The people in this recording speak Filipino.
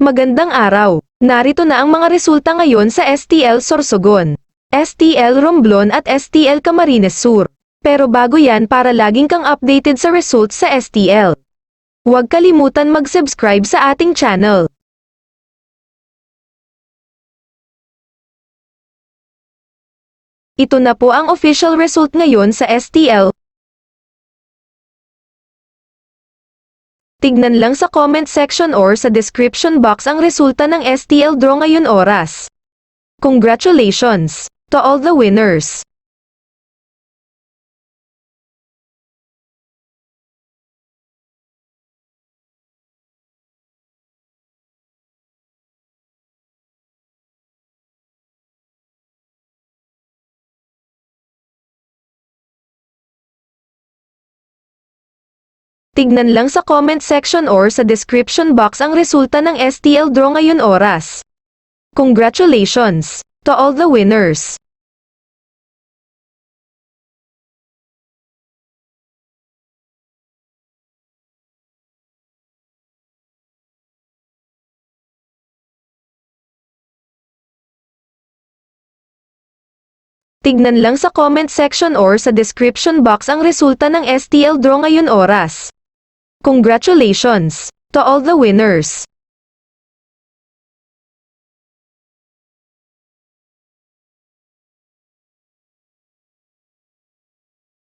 Magandang araw! Narito na ang mga resulta ngayon sa STL Sorsogon, STL Romblon at STL Camarines Sur. Pero bago yan, para laging kang updated sa results sa STL, huwag kalimutan mag-subscribe sa ating channel. Ito na po ang official result ngayon sa STL. Tignan lang sa comment section or sa description box ang resulta ng STL draw ngayon oras. Congratulations to all the winners! Tignan lang sa comment section or sa description box ang resulta ng STL draw ngayon oras. Congratulations to all the winners! Tignan lang sa comment section or sa description box ang resulta ng STL draw ngayon oras. Congratulations to all the winners!